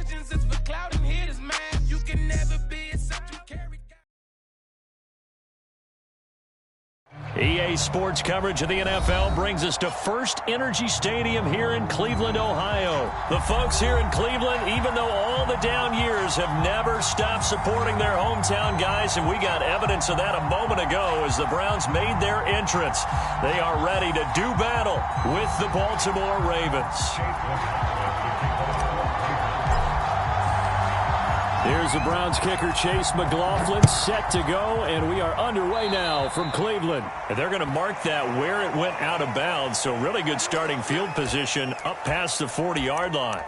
legends, it's for clout and hitters, man. You can never be except you carry. EA Sports coverage of the NFL brings us to First Energy Stadium here in Cleveland, Ohio. The folks here in Cleveland, even though all the down years, have never stopped supporting their hometown guys, and we got evidence of that a moment ago as the Browns made their entrance. They are ready to do battle with the Baltimore Ravens. Here's the Browns kicker, Chase McLaughlin, set to go, and we are underway now from Cleveland. And they're going to mark that where it went out of bounds, so really good starting field position up past the 40-yard line.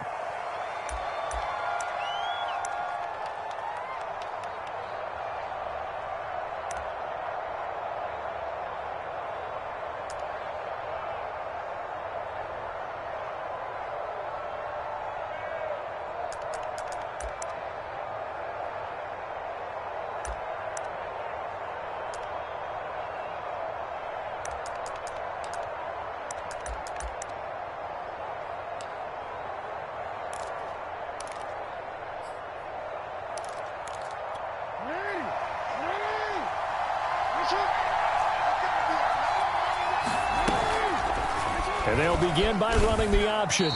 And they'll begin by running the option.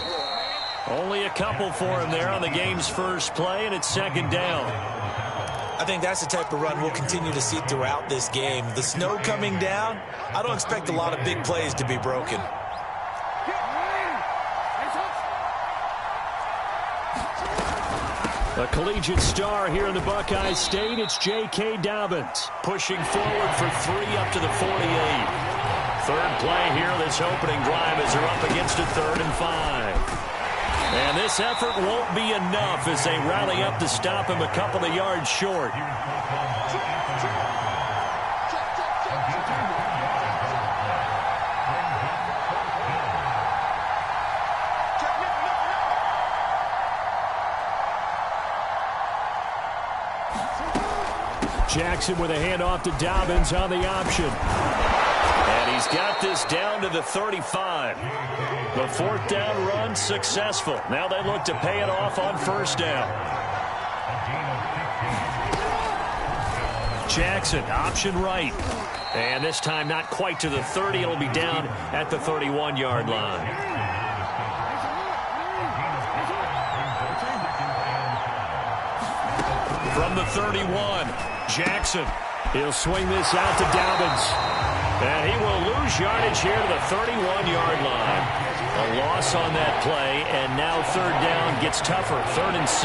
Only a couple for him there on the game's first play, and it's second down. I think that's the type of run we'll continue to see throughout this game. The snow coming down, I don't expect a lot of big plays to be broken. A collegiate star here in the Buckeye State, it's J.K. Dobbins. Pushing forward for 3 up to the 48. Third play here, this opening drive as they're up against a 3rd and 5. And this effort won't be enough as they rally up to stop him a couple of yards short. Jackson with a handoff to Dobbins on the option. And he's got this down to the 35. The 4th down run successful. Now they look to pay it off on 1st down. Jackson, option right. And this time not quite to the 30. It'll be down at the 31-yard line. From the 31, Jackson. He'll swing this out to Dobbins. And he will lose yardage here to the 31-yard line. A loss on that play, and now 3rd down gets tougher. 3rd and 6.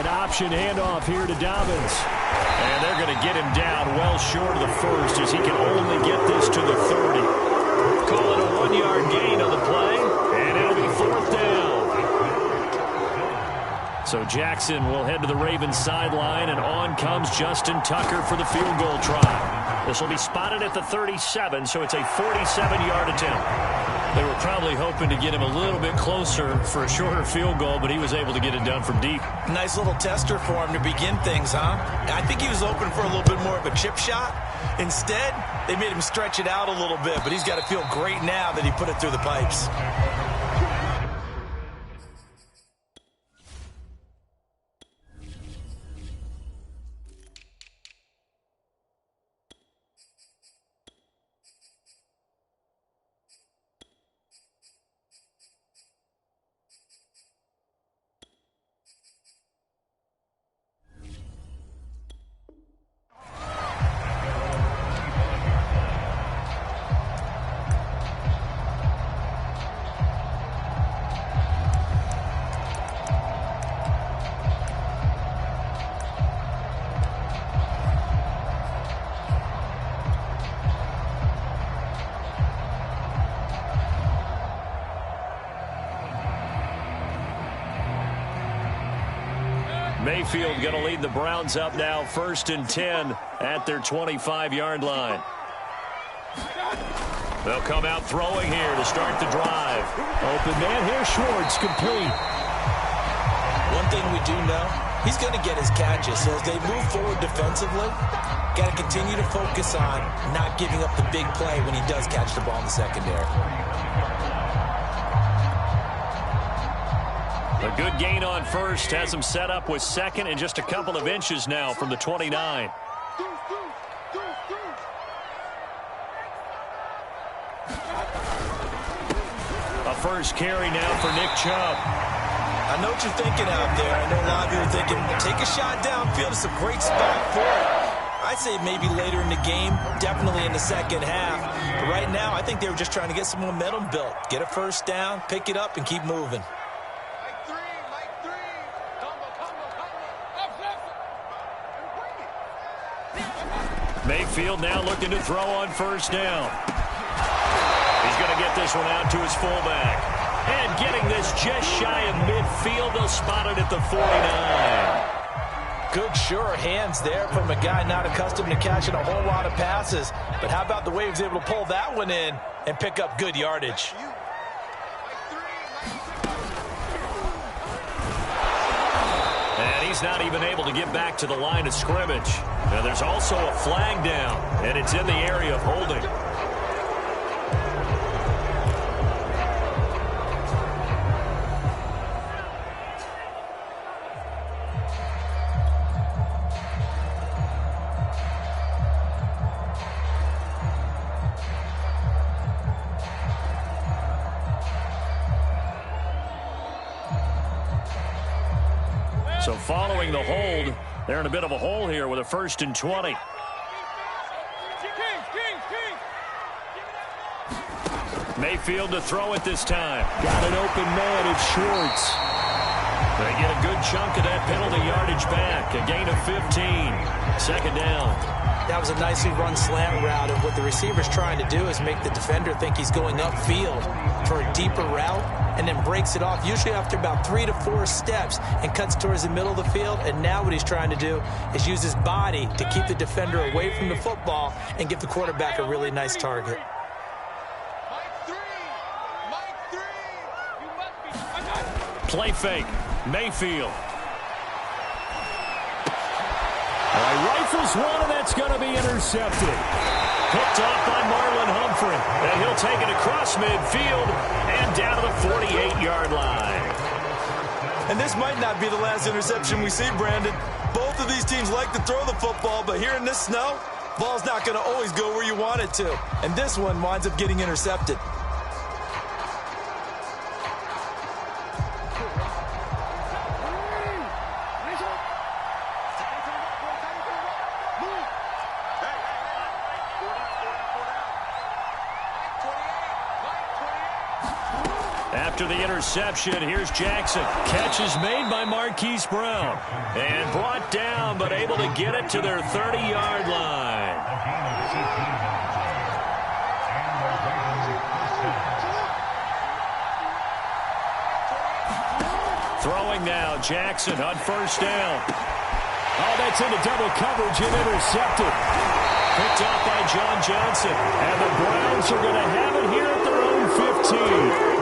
An option handoff here to Dobbins. And they're going to get him down well short of the 1st as he can only get this to the 30. Call it a 1-yard gain on the play, and it'll be 4th down. So Jackson will head to the Ravens sideline, and on comes Justin Tucker for the field goal try. This will be spotted at the 37, so it's a 47-yard attempt. They were probably hoping to get him a little bit closer for a shorter field goal, but he was able to get it done from deep. Nice little tester for him to begin things, huh? I think he was open for a little bit more of a chip shot. Instead, they made him stretch it out a little bit, but he's got to feel great now that he put it through the pipes. Mayfield going to lead the Browns up now, 1st and 10 at their 25-yard line. They'll come out throwing here to start the drive. Open man here, Schwartz, complete. One thing we do know, he's going to get his catches. So as they move forward defensively, got to continue to focus on not giving up the big play when he does catch the ball in the secondary. A good gain on first has him set up with second and just a couple of inches now from the 29. A first carry now for Nick Chubb. I know what you're thinking out there. I know a lot of you are thinking, take a shot downfield. It's a great spot for it. I'd say maybe later in the game, definitely in the second half. But right now, I think they were just trying to get some momentum built. Get a first down, pick it up, and keep moving. Mayfield now looking to throw on first down. He's going to get this one out to his fullback. And getting this just shy of midfield. They'll spot it at the 49. Good, sure hands there from a guy not accustomed to catching a whole lot of passes. But how about the way he was able to pull that one in and pick up good yardage? And he's not even able to get back to the line of scrimmage. Now there's also a flag down, and it's in the area of holding. So following the hold, they're in a bit of a hole here with a 1st and 20. Mayfield to throw it this time. Got an open man at Schwartz. They get a good chunk of that penalty yardage back. A gain of 15. Second down. That was a nicely run slant route, and what the receiver's trying to do is make the defender think he's going upfield for a deeper route, and then breaks it off, usually after about 3 to 4 steps, and cuts towards the middle of the field. And now what he's trying to do is use his body to keep the defender away from the football and give the quarterback a really nice target. Play fake. Mayfield. Rifles one, and that's going to be intercepted. Picked off by Marlon Humphrey. And he'll take it across midfield and down to the 48-yard line. And this might not be the last interception we see, Brandon. Both of these teams like to throw the football, but here in this snow, ball's not going to always go where you want it to. And this one winds up getting intercepted. After the interception, here's Jackson. Catch is made by Marquise Brown. And brought down, but able to get it to their 30-yard line. Throwing now, Jackson on first down. Oh, that's into double coverage and intercepted. Picked off by John Johnson. And the Browns are going to have it here at their own 15.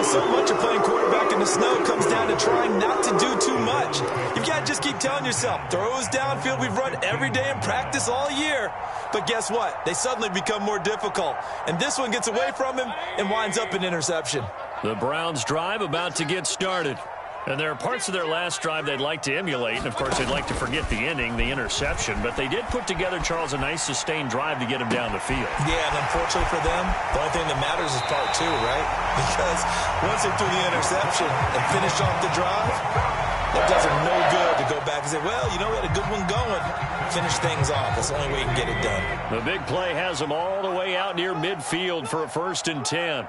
Well, so much of playing quarterback in the snow comes down to trying not to do too much. You've got to just keep telling yourself, throws downfield we've run every day in practice all year. But guess what? They suddenly become more difficult. And this one gets away from him and winds up an interception. The Browns drive about to get started. And there are parts of their last drive they'd like to emulate. And, of course, they'd like to forget the ending, the interception. But they did put together, Charles, a nice sustained drive to get him down the field. Yeah, and unfortunately for them, the only thing that matters is part 2, right? Because once they threw the interception and finished off the drive, it does them no good to go back and say, well, you know, we had a good one going. Finish things off. That's the only way you can get it done. The big play has them all the way out near midfield for a 1st and 10.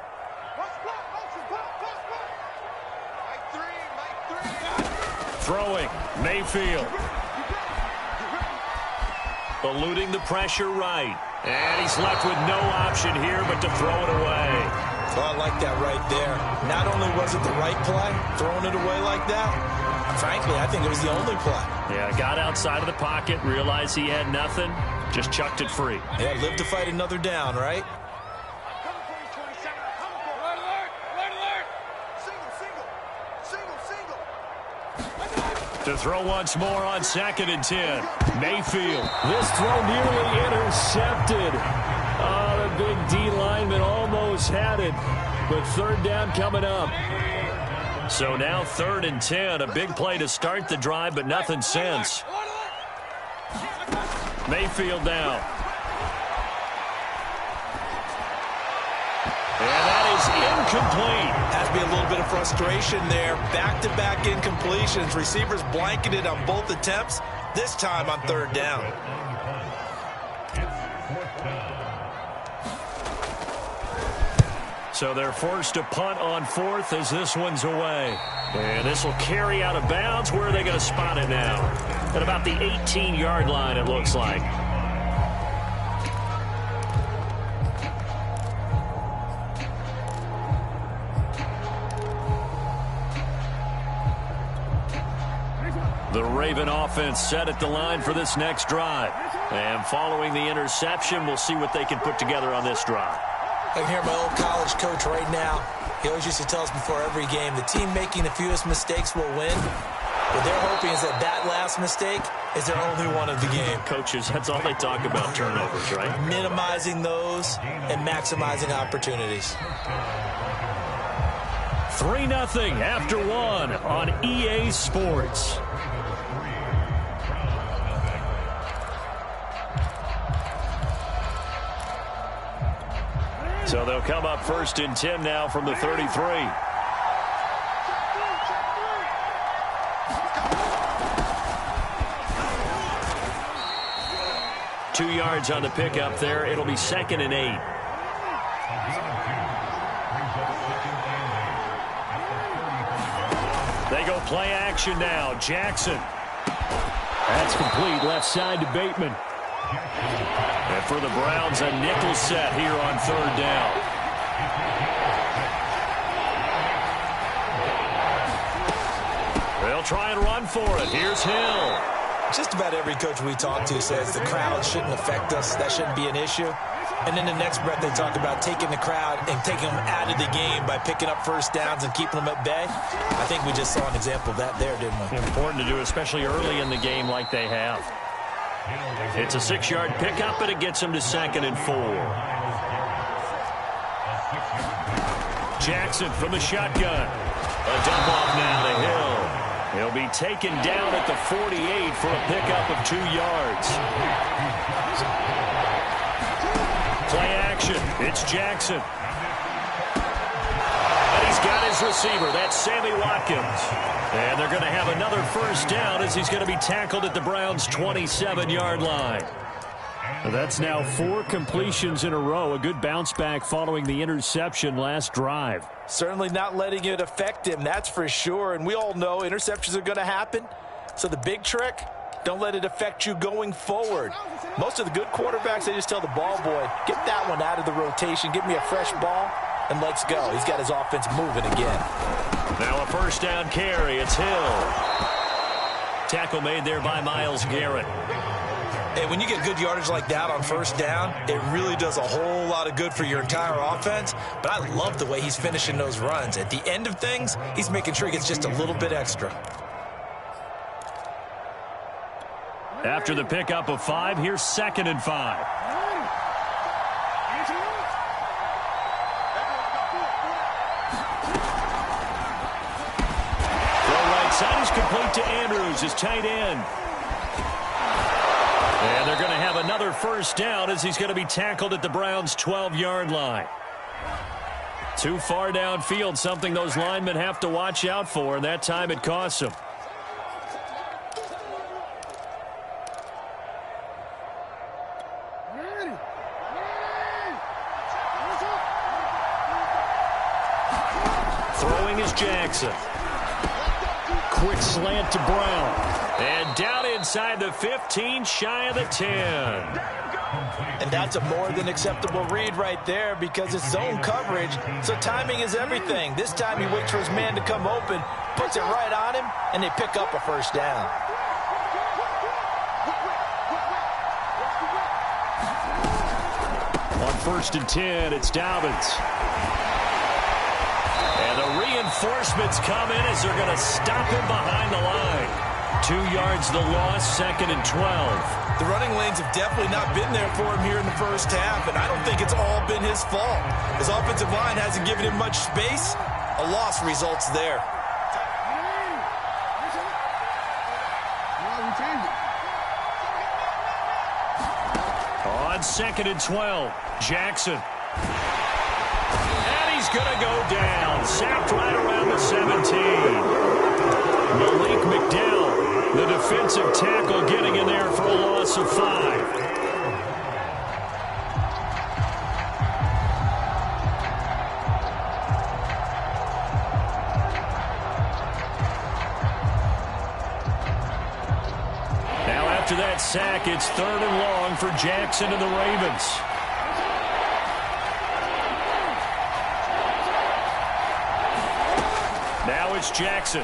Throwing, Mayfield. Eluding the pressure right. And he's left with no option here but to throw it away. So I like that right there. Not only was it the right play, throwing it away like that, frankly, I think it was the only play. Yeah, got outside of the pocket, realized he had nothing, just chucked it free. Yeah, live to fight another down, right? To throw once more on 2nd and 10. Mayfield. This throw nearly intercepted. Oh, the big D lineman almost had it. But 3rd down coming up. So now 3rd and 10. A big play to start the drive, but nothing since. Mayfield now. And that is incomplete. Has to be a little bit of frustration there. Back-to-back incompletions. Receivers blanketed on both attempts, this time on 3rd down. So they're forced to punt on 4th as this one's away. And this will carry out of bounds. Where are they going to spot it now? At about the 18-yard line, it looks like. The Raven offense set at the line for this next drive. And following the interception, we'll see what they can put together on this drive. I can hear my old college coach right now. He always used to tell us before every game, the team making the fewest mistakes will win. What they're hoping is that that last mistake is their only one of the game. Coaches, that's all they talk about, turnovers, right? Minimizing those and maximizing opportunities. 3-0 after 1 on EA Sports. So they'll come up 1st and 10 now from the 33. Two yards on the pickup there. It'll be 2nd and 8. They go play action now. Jackson. That's complete. Left side to Bateman. And for the Browns, a nickel set here on 3rd down. They'll try and run for it. Here's Hill. Just about every coach we talk to says the crowd shouldn't affect us. That shouldn't be an issue. And then the next breath they talk about taking the crowd and taking them out of the game by picking up 1st downs and keeping them at bay. I think we just saw an example of that there, didn't we? Important to do, especially early in the game like they have. It's a 6-yard pickup, and it gets them to 2nd and 4. Jackson from the shotgun. A dump off now to Hill. He'll be taken down at the 48 for a pickup of 2 yards. Play action. It's Jackson. And he's got his receiver. That's Sammy Watkins. And they're going to have another 1st down as he's going to be tackled at the Browns' 27-yard line. That's now 4 completions in a row. A good bounce back following the interception last drive. Certainly not letting it affect him, that's for sure. And we all know interceptions are going to happen. So the big trick, don't let it affect you going forward. Most of the good quarterbacks, they just tell the ball boy, get that one out of the rotation, give me a fresh ball, and let's go. He's got his offense moving again. Now a 1st down carry. It's Hill. Tackle made there by Myles Garrett. Hey, when you get good yardage like that on 1st down, it really does a whole lot of good for your entire offense. But I love the way he's finishing those runs. At the end of things, he's making sure he gets just a little bit extra. After the pickup of 5, here's 2nd and 5. Side is complete to Andrews, his tight end. And they're going to have another 1st down as he's going to be tackled at the Browns' 12-yard line. Too far downfield, something those linemen have to watch out for, and that time it costs them. Throwing is Jackson. Quick slant to Brown. And down inside the 15, shy of the 10. And that's a more than acceptable read right there because it's zone coverage, so timing is everything. This time he waits for his man to come open, puts it right on him, and they pick up a 1st down. On 1st and 10, it's Dobbins. And the reinforcements come in as they're going to stop him behind the line. 2 yards the loss, 2nd and 12. The running lanes have definitely not been there for him here in the first half, and I don't think it's all been his fault. His offensive line hasn't given him much space. A loss results there. On 2nd and 12, Jackson. And he's going to go down. Sacked right around the 17. Malik McDowell, the defensive tackle, getting in there for a loss of 5. After that sack, it's 3rd and long for Jackson and the Ravens. Now it's Jackson.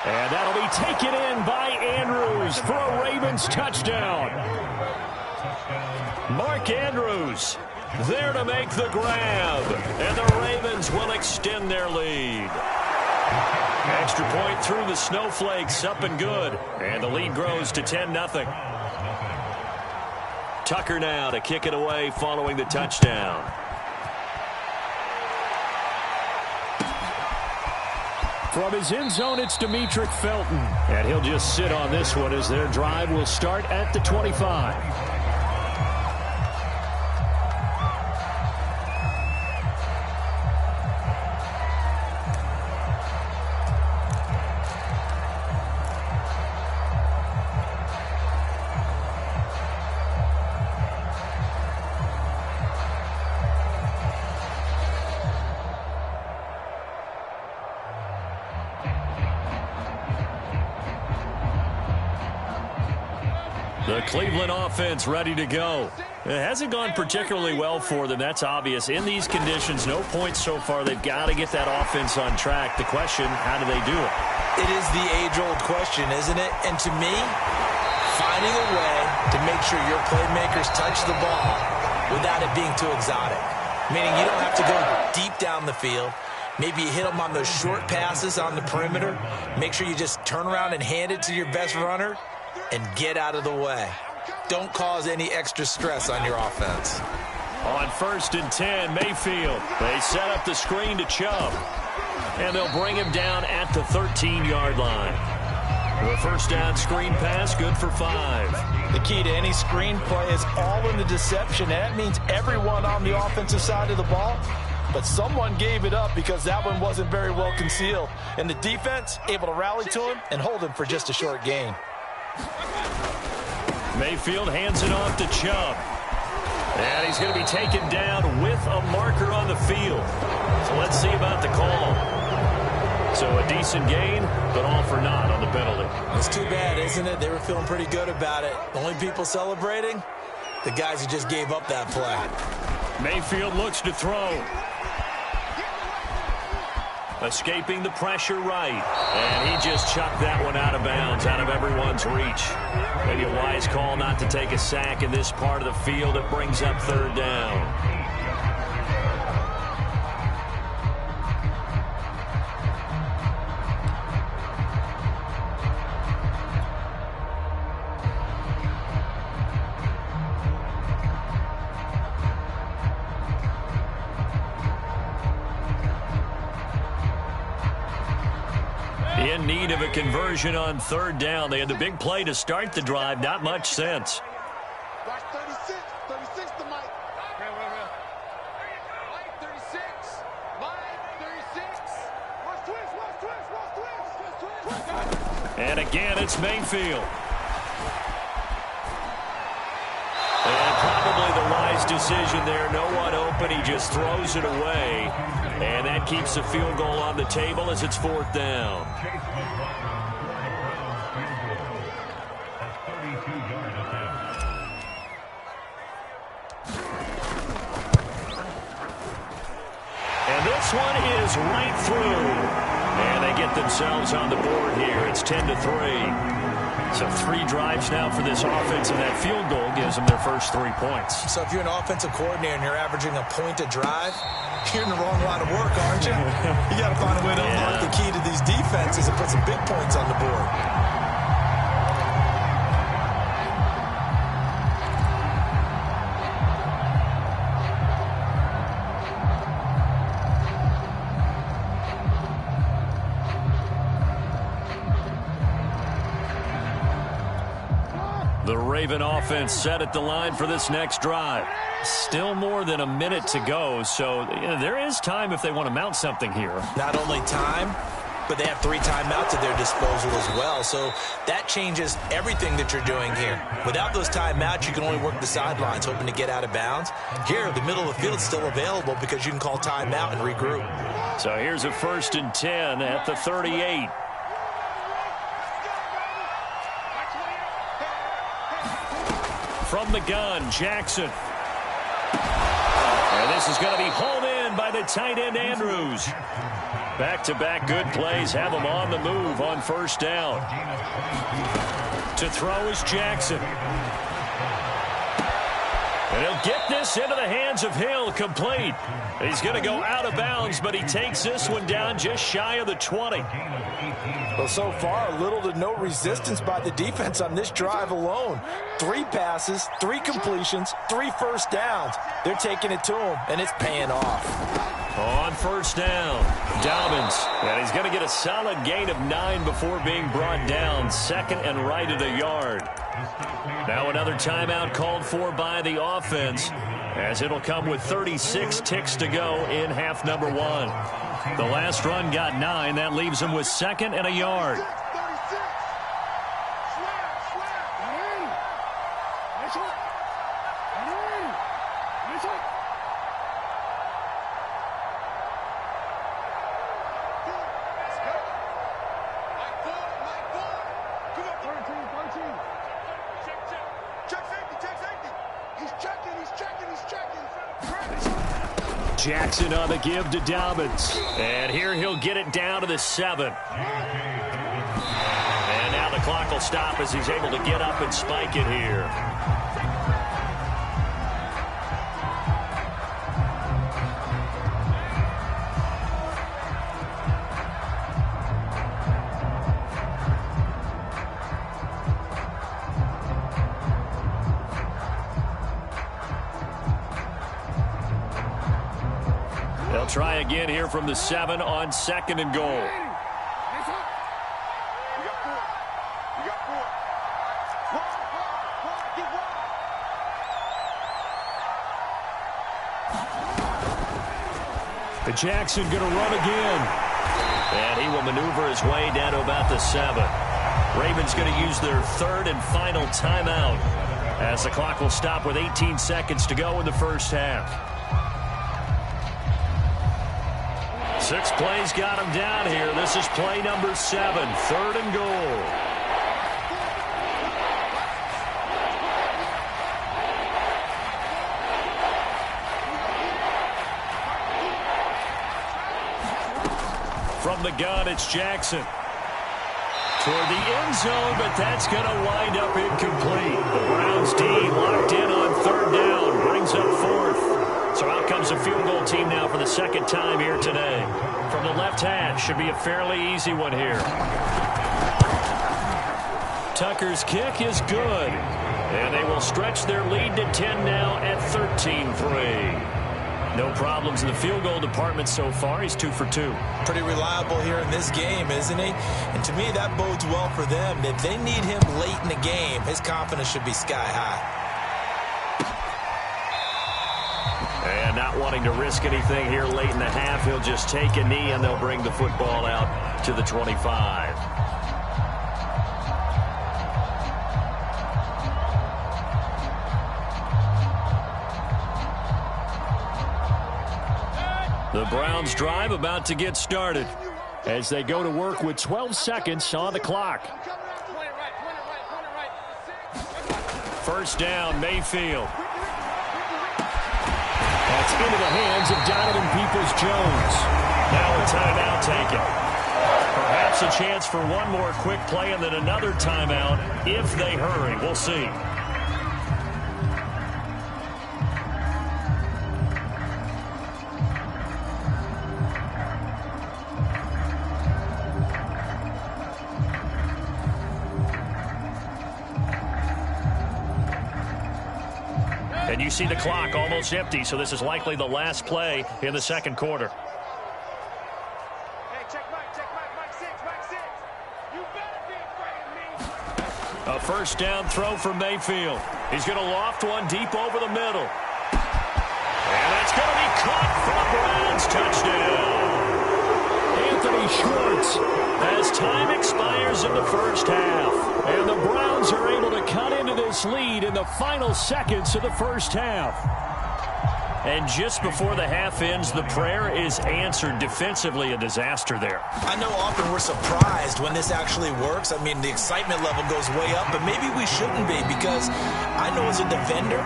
And that'll be taken in by Andrews for a Ravens touchdown. Mark Andrews there to make the grab. And the Ravens will extend their lead. Extra point through the snowflakes, up and good. And the lead grows to 10-0. Tucker now to kick it away following the touchdown. From his end zone, it's Demetric Felton. And he'll just sit on this one as their drive will start at the 25. The Cleveland offense ready to go. It hasn't gone particularly well for them. That's obvious. In these conditions, no points so far. They've got to get that offense on track. The question, how do they do it? It is the age-old question, isn't it? And to me, finding a way to make sure your playmakers touch the ball without it being too exotic. Meaning you don't have to go deep down the field. Maybe you hit them on those short passes on the perimeter. Make sure you just turn around and hand it to your best runner and get out of the way. Don't cause any extra stress on your offense. On 1st and 10, Mayfield. They set up the screen to Chubb. And they'll bring him down at the 13-yard line. The first down screen pass, good for 5. The key to any screen play is all in the deception. That means everyone on the offensive side of the ball. But someone gave it up because that one wasn't very well concealed. And the defense able to rally to him and hold him for just a short gain. Mayfield hands it off to Chubb. And he's going to be taken down with a marker on the field. So let's see about the call. So a decent gain, but all for naught on the penalty. It's too bad, isn't it? They were feeling pretty good about it. The only people celebrating, the guys who just gave up that play. Mayfield looks to throw. Escaping the pressure right. And he just chucked that one out of bounds, out of everyone's reach. Maybe a wise call not to take a sack in this part of the field. It brings up 3rd down. In need of a conversion on 3rd down. They had the big play to start the drive. Not much sense. Watch 36. 36 to Mike. Mike 36. Mike 36. Watch twist. Watch twist. Watch twist. Twist. And again, it's Mayfield. And probably the wise decision there. No one open. He just throws it away. And that keeps the field goal on the table as it's 4th down. And this one is right through. And they get themselves on the board here. It's 10-3. So 3 drives now for this offense, and that field goal gives them their first 3 points. So if you're an offensive coordinator and you're averaging a point a drive, you're in the wrong line of work, aren't you? You got to find a way to unlock the key to these defenses and put some big points on the board. Raven offense set at the line for this next drive. Still more than a minute to go, so there is time if they want to mount something here. Not only time, but they have 3 timeouts at their disposal as well. So that changes everything that you're doing here. Without those timeouts, you can only work the sidelines, hoping to get out of bounds. Here, the middle of the field is still available because you can call timeout and regroup. So here's a 1st and 10 at the 38. From the gun, Jackson. And this is going to be hauled in by the tight end, Andrews. Back-to-back good plays have him on the move on 1st down. To throw is Jackson. And he'll get this into the hands of Hill, complete. He's going to go out of bounds, but he takes this one down just shy of the 20. Well, so far, little to no resistance by the defense on this drive alone. 3 passes, 3 completions, 3 first downs. They're taking it to him, and it's paying off. On 1st down, Dobbins. And he's going to get a solid gain of 9 before being brought down. 2nd and right at a yard. Now another timeout called for by the offense, as it'll come with 36 ticks to go in half number 1. The last run got 9. That leaves him with 2nd and a yard. Jackson on the give to Dobbins. And here he'll get it down to the 7. And now the clock will stop as he's able to get up and spike it here. They'll try again here from the 7 on 2nd and goal. Jackson going to run again. And he will maneuver his way down to about the 7. Ravens going to use their 3rd and final timeout as the clock will stop with 18 seconds to go in the 1st half. 6 plays got him down here. This is play number 7, 3rd and goal. From the gun, it's Jackson. Toward the end zone, but that's going to wind up incomplete. The Browns D locked in on 3rd down, brings up 4th. So out comes the field goal team now for the 2nd time here today. From the left hash, should be a fairly easy one here. Tucker's kick is good. And they will stretch their lead to 10 now at 13-3. No problems in the field goal department so far. He's 2 for 2. Pretty reliable here in this game, isn't he? And to me, that bodes well for them. If they need him late in the game, his confidence should be sky high. And not wanting to risk anything here late in the half, he'll just take a knee and they'll bring the football out to the 25. The Browns drive about to get started as they go to work with 12 seconds on the clock. 1st down, Mayfield. That's into the hands of Donovan Peoples-Jones. Now a timeout taken. Perhaps a chance for one more quick play and then another timeout if they hurry. We'll see. And you see the clock almost empty, so this is likely the last play in the 2nd quarter. Hey, check Mike 6, Mike 6. You better be afraid of me. A first down throw for Mayfield. He's going to loft one deep over the middle. And that's going to be caught for the Browns. Touchdown. Anthony Schwartz as time expires in the first half. And the Browns are able to cut into this lead in the final seconds of the first half. And just before the half ends, the prayer is answered. Defensively, a disaster there. I know often we're surprised when this actually works. I mean, the excitement level goes way up, but maybe we shouldn't be, because I know as a defender,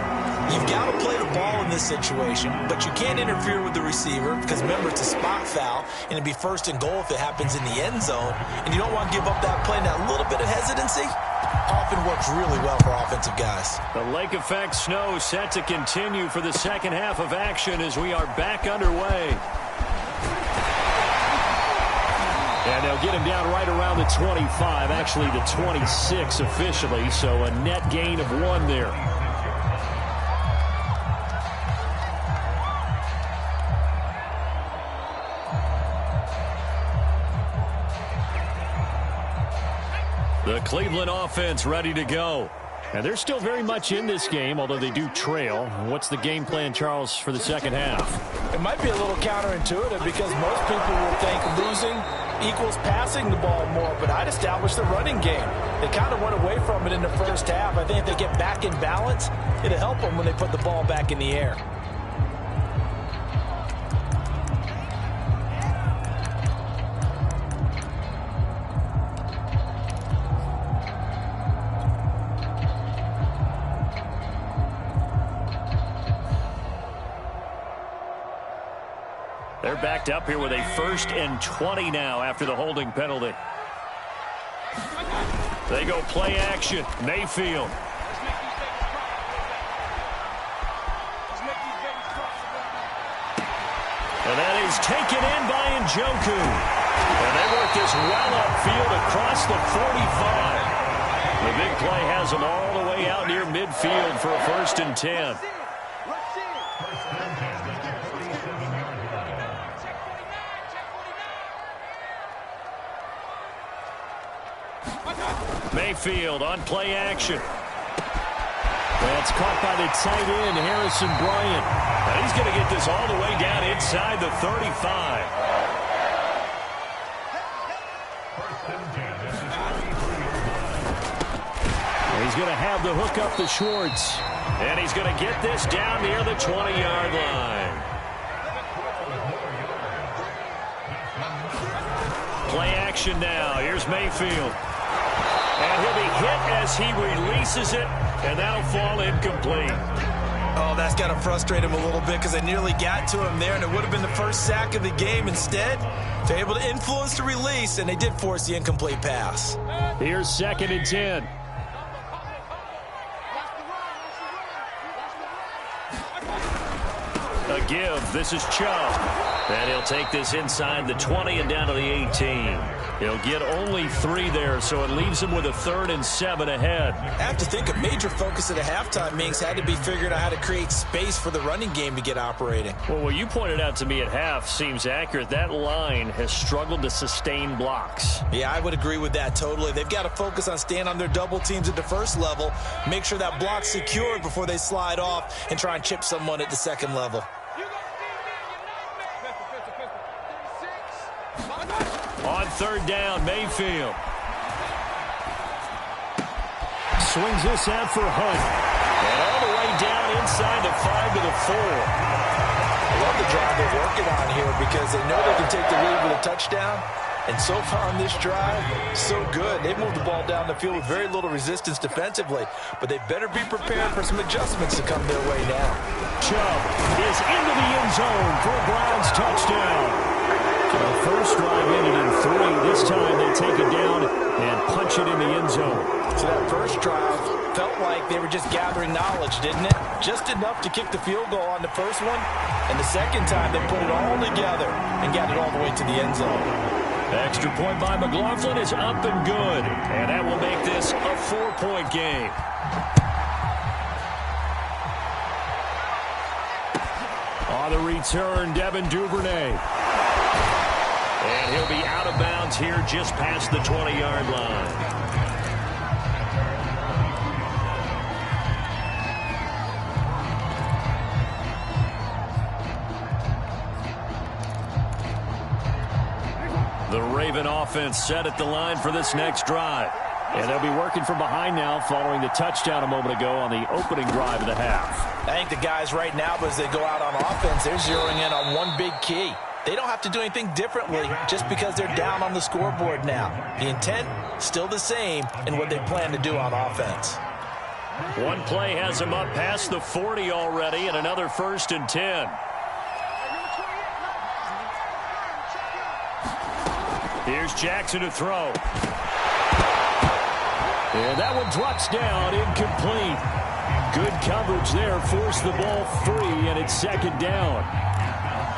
you've got to play the ball in this situation, but you can't interfere with the receiver because, remember, it's a spot foul, and it'd be first and goal if it happens in the end zone, and you don't want to give up that play. Now, a little bit of hesitancy often works really well for offensive guys. The lake effect snow set to continue for the second half of action as we are back underway. And they'll get him down right around the 25, actually the 26 officially, so a net gain of 1 there. The Cleveland offense ready to go. And they're still very much in this game, although they do trail. What's the game plan, Charles, for the second half? It might be a little counterintuitive because most people will think losing equals passing the ball more, but I'd establish the running game. They kind of went away from it in the first half. I think if they get back in balance, it'll help them when they put the ball back in the air. They're backed up here with a 1st and 20 now after the holding penalty. They go play action. Mayfield. And that is taken in by Njoku. And they work this well upfield across the 45. The big play has them all the way out near midfield for a 1st and 10. Mayfield on play action. That's caught by the tight end, Harrison Bryant. And he's going to get this all the way down inside the 35. He's going to have the hook up to Schwartz. And he's going to get this down near the 20-yard line. Play action now. Here's Mayfield. And he'll be hit as he releases it, and that'll fall incomplete. Oh, that's got to frustrate him a little bit because they nearly got to him there, and it would have been the first sack of the game. Instead, they're able to influence the release, and they did force the incomplete pass. Here's 2nd and 10. A give. This is Chubb. And he'll take this inside the 20 and down to the 18. He'll get only 3 there, so it leaves him with a 3rd and 7 ahead. I have to think a major focus at the halftime, Minks, had to be figuring out how to create space for the running game to get operating. Well, what you pointed out to me at half seems accurate. That line has struggled to sustain blocks. Yeah, I would agree with that totally. They've got to focus on staying on their double teams at the first level, make sure that block's secured before they slide off and try and chip someone at the second level. On 3rd down, Mayfield. Swings this out for Hunt. And all the way down inside the 5 to the 4. I love the drive they're working on here because they know they can take the lead with a touchdown. And so far on this drive, so good. They've moved the ball down the field with very little resistance defensively. But they better be prepared for some adjustments to come their way now. Chubb is into the end zone for a Browns touchdown. The first drive ended in 3. This time they take it down and punch it in the end zone. So that first drive felt like they were just gathering knowledge, didn't it? Just enough to kick the field goal on the first one. And the second time they put it all together and got it all the way to the end zone. Extra point by McLaughlin is up and good. And that will make this a 4-point game. On the return, Devin Duvernay. And he'll be out of bounds here just past the 20-yard line. The Raven offense set at the line for this next drive. And they'll be working from behind now following the touchdown a moment ago on the opening drive of the half. I think the guys right now, as they go out on offense, they're zeroing in on one big key. They don't have to do anything differently just because they're down on the scoreboard now. The intent, still the same in what they plan to do on offense. One play has them up past the 40 already, and another 1st and 10. Here's Jackson to throw. And that one drops down, incomplete. Good coverage there, forced the ball free, and it's 2nd down.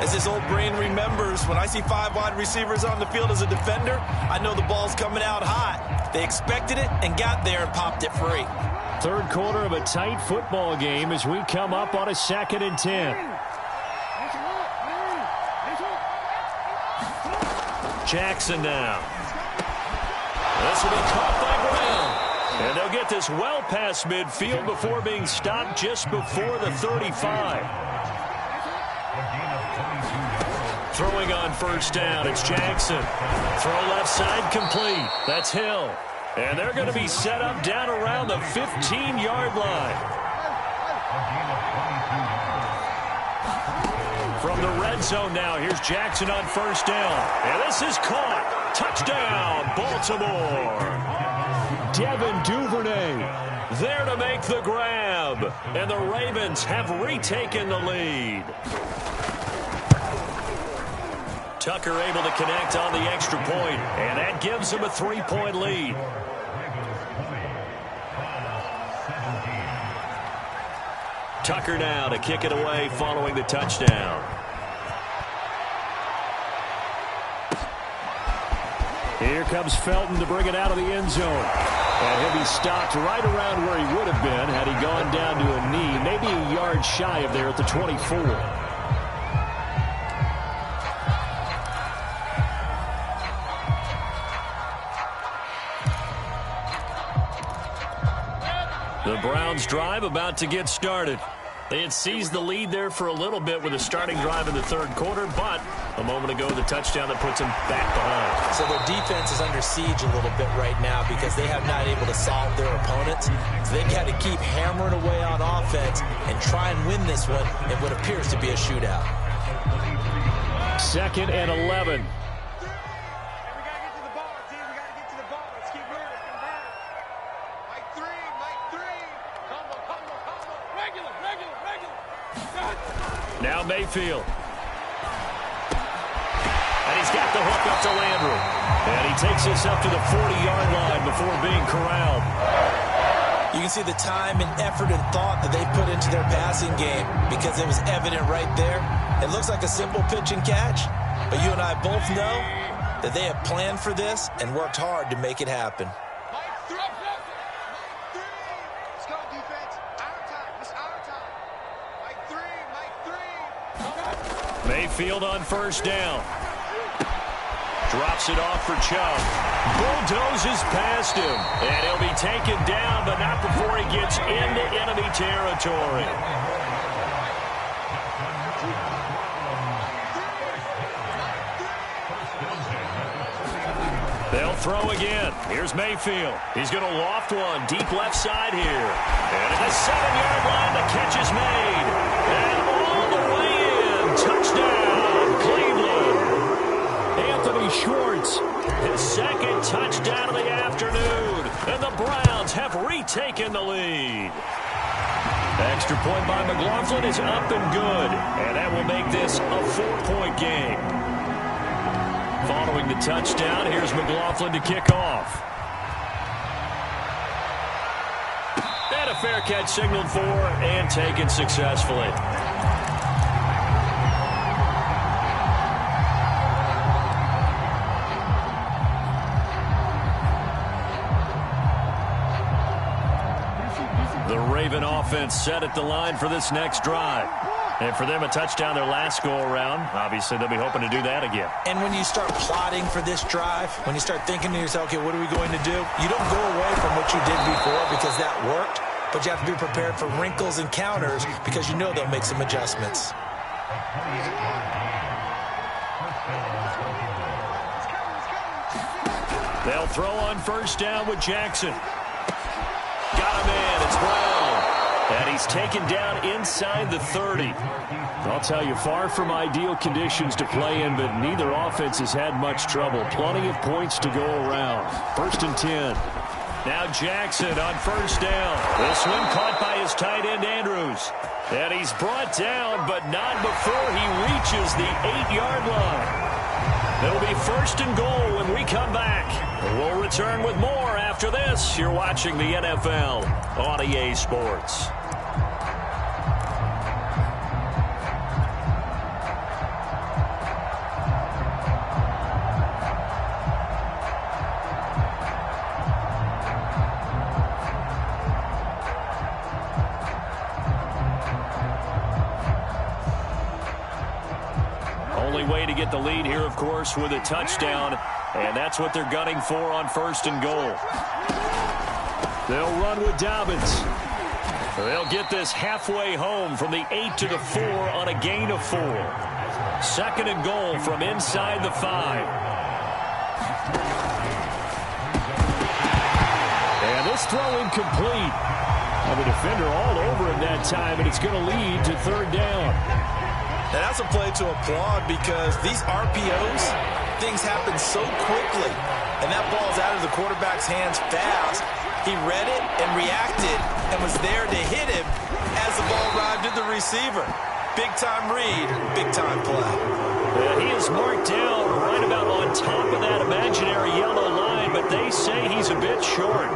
As his old brain remembers, when I see 5 wide receivers on the field as a defender, I know the ball's coming out hot. They expected it and got there and popped it free. 3rd quarter of a tight football game as we come up on a 2nd and 10. Jackson now. This will be caught by Brown. And they'll get this well past midfield before being stopped just before the 35. Throwing on 1st down, it's Jackson. Throw left side complete. That's Hill. And they're going to be set up down around the 15-yard line. From the red zone now, here's Jackson on 1st down. And this is caught. Touchdown, Baltimore. Devin Duvernay there to make the grab. And the Ravens have retaken the lead. Tucker able to connect on the extra point, and that gives him a 3-point lead. Tucker now to kick it away following the touchdown. Here comes Felton to bring it out of the end zone. And he'll be stopped right around where he would have been had he gone down to a knee, maybe a yard shy of there at the 24. The Browns drive about to get started. They had seized the lead there for a little bit with a starting drive in the 3rd quarter, but a moment ago the touchdown that puts them back behind. So their defense is under siege a little bit right now because they have not able to solve their opponents. So they've got to keep hammering away on offense and try and win this one in what appears to be a shootout. 2nd and 11. Now Mayfield. And he's got the hook up to Landry. And he takes this up to the 40-yard line before being corralled. You can see the time and effort and thought that they put into their passing game because it was evident right there. It looks like a simple pitch and catch, but you and I both know that they have planned for this and worked hard to make it happen. Mayfield on 1st down. Drops it off for Chubb. Bulldozes past him. And he'll be taken down, but not before he gets into enemy territory. They'll throw again. Here's Mayfield. He's going to loft one deep left side here. And at the 7-yard line, the catch is made. And all the way in. Touchdown, Cleveland. Anthony Schwartz, his 2nd touchdown of the afternoon. And the Browns have retaken the lead. Extra point by McLaughlin is up and good. And that will make this a 4-point game. Following the touchdown, here's McLaughlin to kick off. And a fair catch signaled for and taken successfully. The Raven offense set at the line for this next drive. And for them, a touchdown their last go-around. Obviously, they'll be hoping to do that again. And when you start plotting for this drive, when you start thinking to yourself, okay, what are we going to do? You don't go away from what you did before because that worked, but you have to be prepared for wrinkles and counters because you know they'll make some adjustments. They'll throw on first down with Jackson. Got a man. It's Brown. And he's taken down inside the 30. I'll tell you, far from ideal conditions to play in, but neither offense has had much trouble. Plenty of points to go around. 1st and 10. Now Jackson on first down. This one caught by his tight end, Andrews. And he's brought down, but not before he reaches the 8-yard line. It'll be 1st and goal when we come back. We'll return with more after this. You're watching the NFL on EA Sports. Only way to get the lead here, of course, with a touchdown, and that's what they're gunning for on 1st and goal. They'll run with Dobbins. They'll get this halfway home from the 8 to the 4 on a gain of 4. 2nd and goal from inside the 5. And this throw incomplete. And the defender all over him that time, and it's going to lead to 3rd down. And that's a play to applaud because these RPOs, things happen so quickly. And that ball's out of the quarterback's hands fast. He read it and reacted and was there to hit him as the ball arrived at the receiver. Big-time read, big-time play. He is marked down right about on top of that imaginary yellow line, but they say he's a bit short.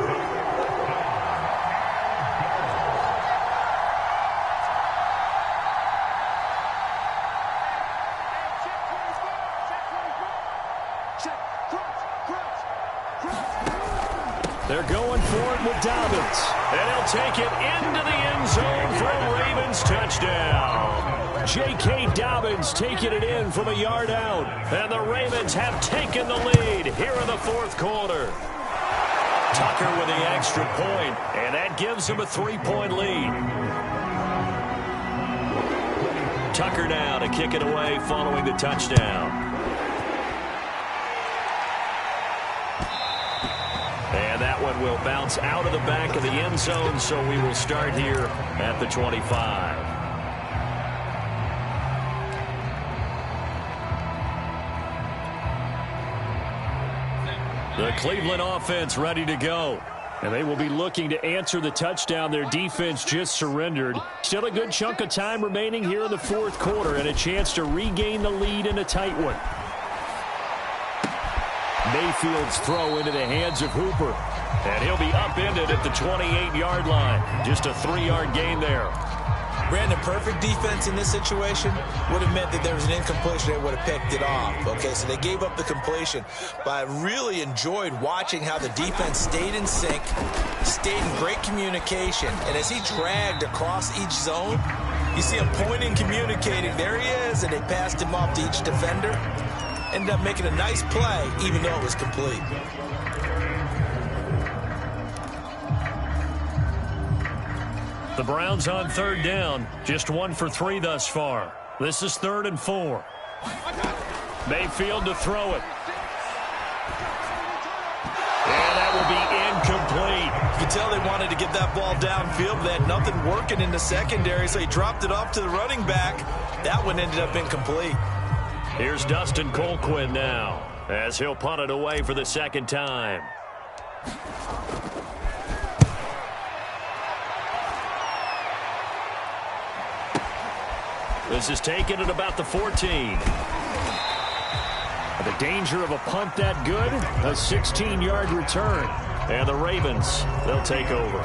They're going for it with Dobbins. And he'll take it into the end zone for a Ravens touchdown. J.K. Dobbins taking it in from a yard out. And the Ravens have taken the lead here in the 4th quarter. Tucker with the extra point, and that gives him a 3-point lead. Tucker now to kick it away following the touchdown. And that one will bounce out of the back of the end zone, so we will start here at the 25. The Cleveland offense ready to go. And they will be looking to answer the touchdown their defense just surrendered. Still a good chunk of time remaining here in the 4th quarter and a chance to regain the lead in a tight one. Mayfield's throw into the hands of Hooper. And he'll be upended at the 28-yard line. Just a 3-yard gain there. Brandon, perfect defense in this situation would have meant that there was an incompletion. They would have picked it off. Okay, so they gave up the completion. But I really enjoyed watching how the defense stayed in sync, stayed in great communication. And as he dragged across each zone, you see him pointing, communicating. There he is, and they passed him off to each defender. Ended up making a nice play, even though it was complete. The Browns on 3rd down. Just 1 for 3 thus far. This is 3rd and 4. Mayfield to throw it. And that will be incomplete. You can tell they wanted to get that ball downfield. They had nothing working in the secondary, so he dropped it off to the running back. That one ended up incomplete. Here's Dustin Colquitt now, as he'll punt it away for the 2nd time. This is taken at about the 14. The danger of a punt that good, a 16-yard return. And the Ravens, they'll take over.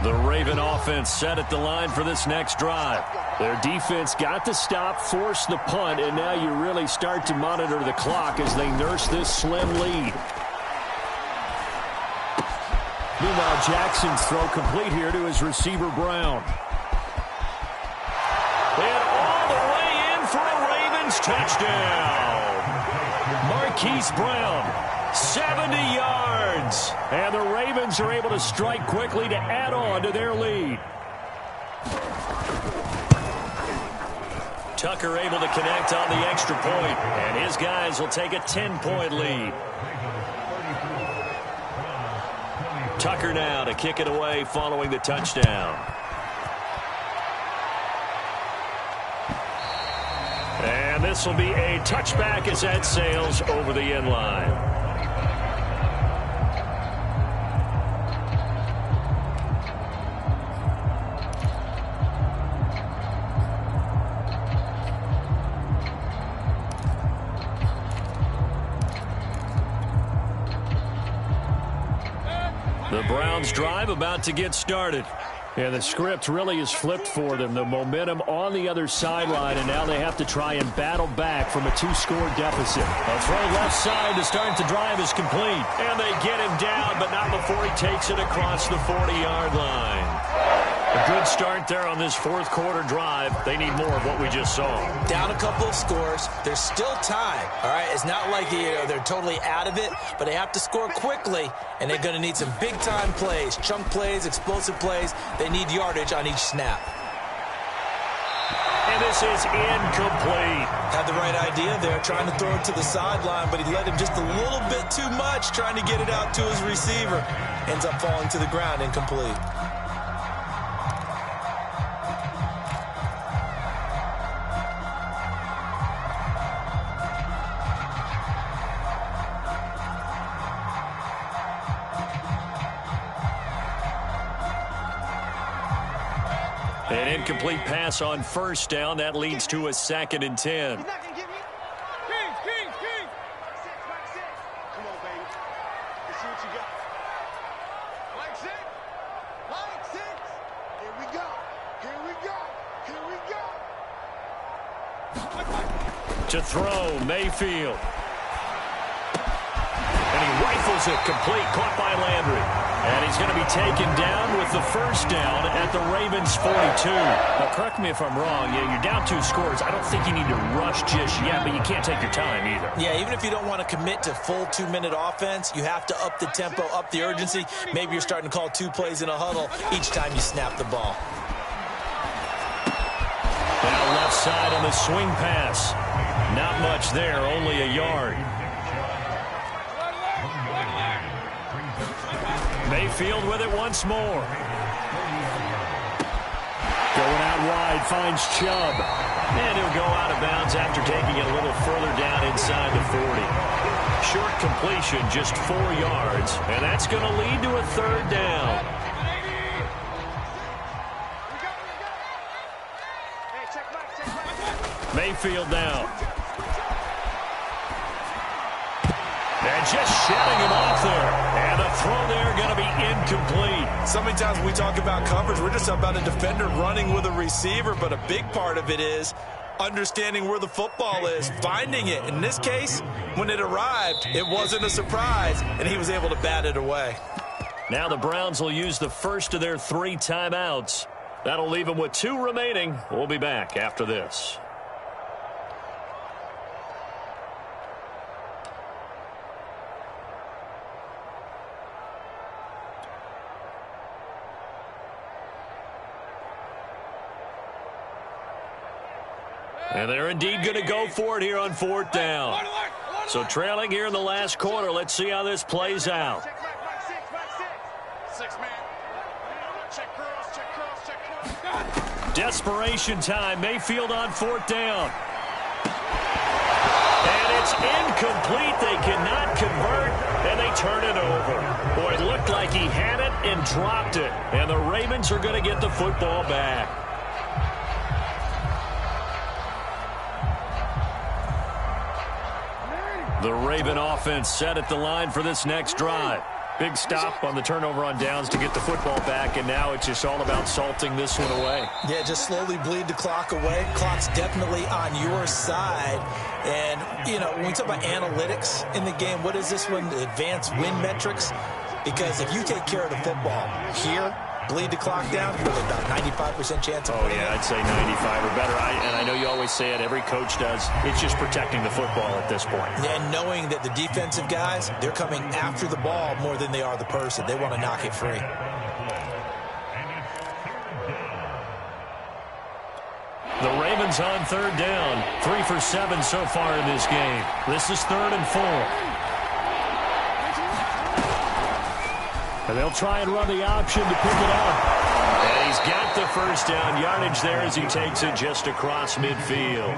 The Raven offense set at the line for this next drive. Their defense got the stop, forced the punt, and now you really start to monitor the clock as they nurse this slim lead. Meanwhile, Jackson's throw complete here to his receiver, Brown. And all the way in for a Ravens touchdown. Marquise Brown, 70 yards. And the Ravens are able to strike quickly to add on to their lead. Tucker able to connect on the extra point, and his guys will take a 10-point lead. Tucker now to kick it away following the touchdown. And this will be a touchback as that sails over the end line. The Browns drive about to get started. Yeah, the script really is flipped for them. The momentum on the other sideline, and now they have to try and battle back from a 2-score deficit. A throw left side to start the drive is complete. And they get him down, but not before he takes it across the 40-yard line. A good start there on this fourth quarter drive. They need more of what we just saw. Down a couple of scores. There's still time. All right, it's not like they're totally out of it, but they have to score quickly, and they're going to need some big-time plays, chunk plays, explosive plays. They need yardage on each snap. And this is incomplete. Had the right idea there, trying to throw it to the sideline, but he let him just a little bit too much, trying to get it out to his receiver. Ends up falling to the ground, incomplete. An incomplete pass on first down. That leads to a 2nd and 10. He's not going to get me. King. Come on, baby. Let's see what you got. Like six. Here we go. To throw, Mayfield. And he rifles it complete, caught by Landry. And he's going to be taken down with the first down at the Ravens 42. Now, correct me if I'm wrong. Yeah, you're down 2 scores. I don't think you need to rush just yet, but you can't take your time either. Yeah, even if you don't want to commit to full 2-minute offense, you have to up the tempo, up the urgency. Maybe you're starting to call 2 plays in a huddle each time you snap the ball. Now left side on the swing pass. Not much there, only a yard. Mayfield with it once more. Going out wide, finds Chubb. And he'll go out of bounds after taking it a little further down inside the 40. Short completion, just 4 yards. And that's going to lead to a 3rd down. Mayfield now. And just shutting him off there. And the throw there going to be incomplete. So many times when we talk about coverage, we're just about a defender running with a receiver, but a big part of it is understanding where the football is, finding it. In this case, when it arrived, it wasn't a surprise, and he was able to bat it away. Now the Browns will use the first of their 3 timeouts. That'll leave them with 2 remaining. We'll be back after this. And they're indeed going to go for it here on 4th down. So trailing here in the last quarter. Let's see how this plays out. Desperation time. Mayfield on 4th down. And it's incomplete. They cannot convert, and they turn it over. Boy, it looked like he had it and dropped it. And the Ravens are going to get the football back. The Raven offense set at the line for this next drive. Big stop on the turnover on downs to get the football back, and now it's just all about salting this one away. Yeah, just slowly bleed the clock away. Clock's definitely on your side. And, you know, when we talk about analytics in the game, what is this one? Advanced win metrics? Because if you take care of the football here, bleed the clock down, you're about 95% chance of winning. I'd say 95 or better. And I know you always say it, every coach does. It's just protecting the football at this point. Yeah, and knowing that the defensive guys, they're coming after the ball more than they are the person. They want to knock it free. Ravens on third down. 3 for 7 so far in this game. This is 3rd and 4. And they'll try and run the option to pick it up. And he's got the first down yardage there as he takes it just across midfield.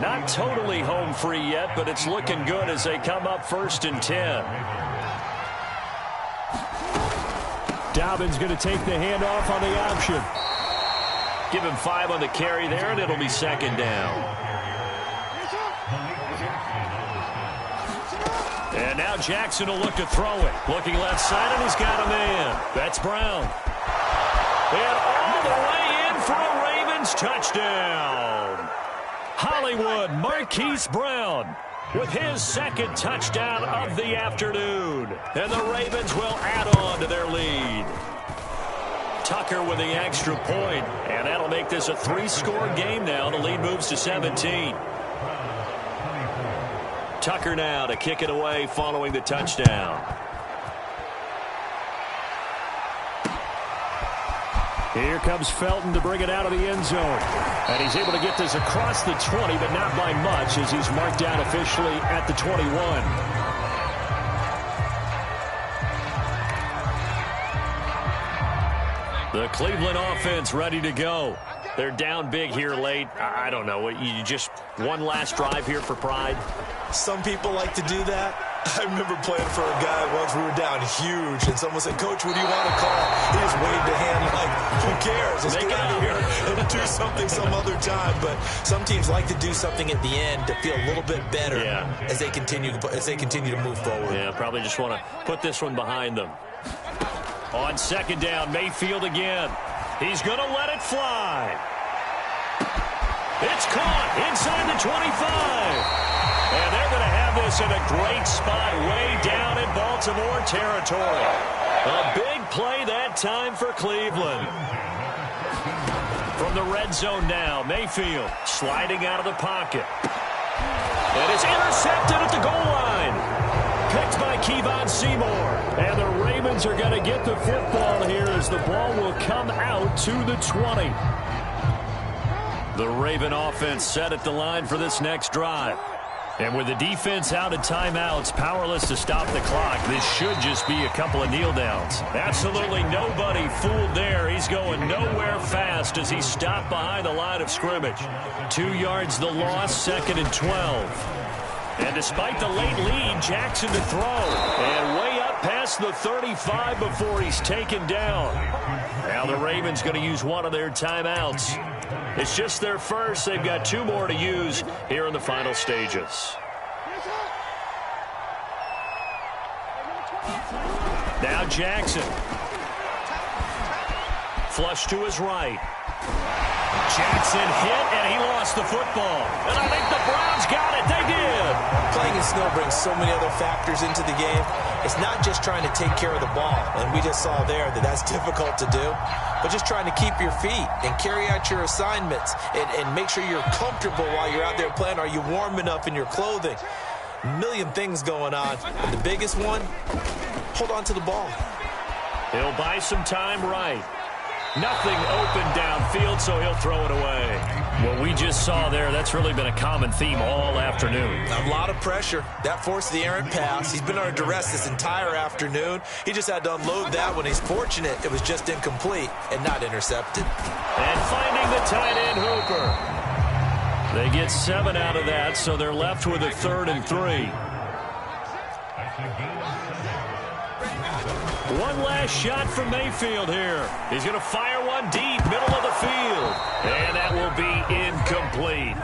Not totally home free yet, but it's looking good as they come up 1st and 10. Dobbins going to take the handoff on the option. Give him 5 on the carry there, and it'll be 2nd down. And now Jackson will look to throw it. Looking left side, and he's got a man. That's Brown. And all the way in for a Ravens touchdown. Hollywood Marquise Brown with his 2nd touchdown of the afternoon. And the Ravens will add on to their lead. Tucker with the extra point, and that'll make this a 3-score game now. The lead moves to 17. Tucker now to kick it away following the touchdown. Here comes Felton to bring it out of the end zone. And he's able to get this across the 20, but not by much as he's marked down officially at the 21. The Cleveland offense ready to go. They're down big here late. I don't know. You just one last drive here for pride? Some people like to do that. I remember playing for a guy once. We were down huge, and someone said, "Coach, what do you want to call?" He just waved a hand like, who cares? Let's get out of here and do something some other time. But some teams like to do something at the end to feel a little bit better as they continue to move forward. Yeah, probably just want to put this one behind them. On 2nd down, Mayfield again. He's going to let it fly. It's caught inside the 25. And they're going to have this in a great spot way down in Baltimore territory. A big play that time for Cleveland. From the red zone now, Mayfield sliding out of the pocket. And it's intercepted at the goal line. Picked by Kevon Seymour. And the Ravens are going to get the football here as the ball will come out to the 20. The Raven offense set at the line for this next drive. And with the defense out of timeouts, powerless to stop the clock, this should just be a couple of kneel downs. Absolutely nobody fooled there. He's going nowhere fast as he stopped behind the line of scrimmage. 2 yards the loss, 2nd and 12. And despite the late lead, Jackson to throw. And way up past the 35 before he's taken down. Now the Ravens going to use one of their timeouts. It's just their first. They've got 2 more to use here in the final stages. Now Jackson. Flush to his right. Jackson hit, and he lost the football. And I think the Browns got it. They did. Playing in snow brings so many other factors into the game. It's not just trying to take care of the ball, and we just saw there that that's difficult to do, but just trying to keep your feet and carry out your assignments and make sure you're comfortable while you're out there playing. Are you warm enough in your clothing? A million things going on. And the biggest one, hold on to the ball. He'll buy some time right. Nothing open downfield, so he'll throw it away. What we just saw there, that's really been a common theme all afternoon. A lot of pressure. That forced the errant pass. He's been under duress this entire afternoon. He just had to unload that one. He's fortunate it was just incomplete and not intercepted. And finding the tight end, Hooper. They get 7 out of that, so they're left with a 3rd and 3. One last shot from Mayfield here. He's going to fire one deep, middle of the field. And that will be incomplete.